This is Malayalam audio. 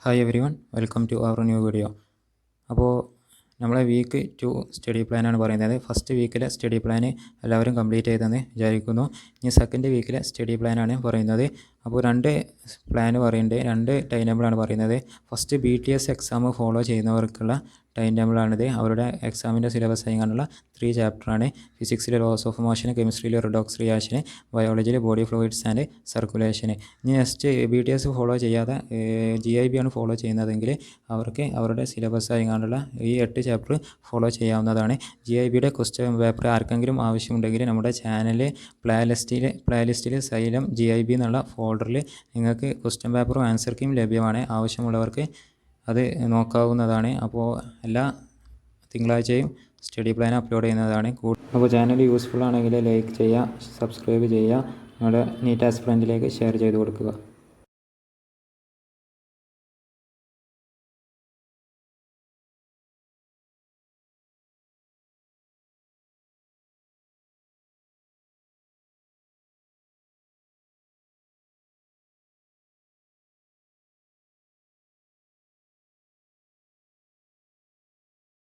Hi everyone, welcome to our new video. അപ്പോൾ നമ്മളെ വീക്ക് 2 സ്റ്റഡി പ്ലാനാണ് പറയുന്നത്. ഫസ്റ്റ് വീക്കിലെ സ്റ്റഡി പ്ലാൻ എല്ലാവരും കംപ്ലീറ്റ് ചെയ്തെന്ന് വിചാരിക്കുന്നു. ഇനി സെക്കൻഡ് വീക്കിലെ സ്റ്റഡി പ്ലാനാണ് പറയുന്നത്. അപ്പോൾ രണ്ട് പ്ലാൻ പറയുന്നുണ്ട്, രണ്ട് ടൈം ടേബിളാണ് പറയുന്നത്. ഫസ്റ്റ് BTS എക്സാം ഫോളോ ചെയ്യുന്നവർക്കുള്ള ടൈം ടേബിളാണിത്. അവരുടെ എക്സാമിൻ്റെ സിലബസ് ആയിക്കാണ്ടുള്ള 3 ചാപ്റ്ററാണ്. ഫിസിക്സിലെ ലോസ് ഓഫ് മോഷൻ, കെമിസ്ട്രിയിലെ റിഡോക്സ് റിയാക്ഷൻ, ബയോളജിയിലെ ബോഡി ഫ്ലൂയിഡ്സ് ആൻഡ് സർക്കുലേഷൻ. ഇനി നെക്സ്റ്റ് BTS ഫോളോ ചെയ്യാതെ GIB ആണ് ഫോളോ ചെയ്യുന്നതെങ്കിൽ അവർക്ക് അവരുടെ സിലബസ് ആയിക്കാണ്ടുള്ള ഈ 8 ചാപ്റ്റർ ഫോളോ ചെയ്യാവുന്നതാണ്. GIBയുടെ ക്വസ്റ്റ്യൻ പേപ്പർ ആർക്കെങ്കിലും ആവശ്യമുണ്ടെങ്കിൽ നമ്മുടെ ചാനൽ പ്ലേലിസ്റ്റിൽ സൈലം GIB എന്നുള്ള ഫോൾഡറിൽ നിങ്ങൾക്ക് ക്വസ്റ്റ്യൻ പേപ്പറും ആൻസർ കീയും ലഭ്യമാണ്. ആവശ്യമുള്ളവർക്ക് അത് നോക്കാവുന്നതാണ്. അപ്പോൾ എല്ലാ തിങ്കളാഴ്ചയും സ്റ്റഡി പ്ലാൻ അപ്ലോഡ് ചെയ്യുന്നതാണ്. അപ്പോൾ ചാനൽ യൂസ്ഫുൾ ആണെങ്കിൽ ലൈക്ക് ചെയ്യുക, സബ്സ്ക്രൈബ് ചെയ്യുക, നിങ്ങളുടെ നീറ്റാസ് ഫ്രണ്ടിലേക്ക് ഷെയർ ചെയ്ത് കൊടുക്കുക.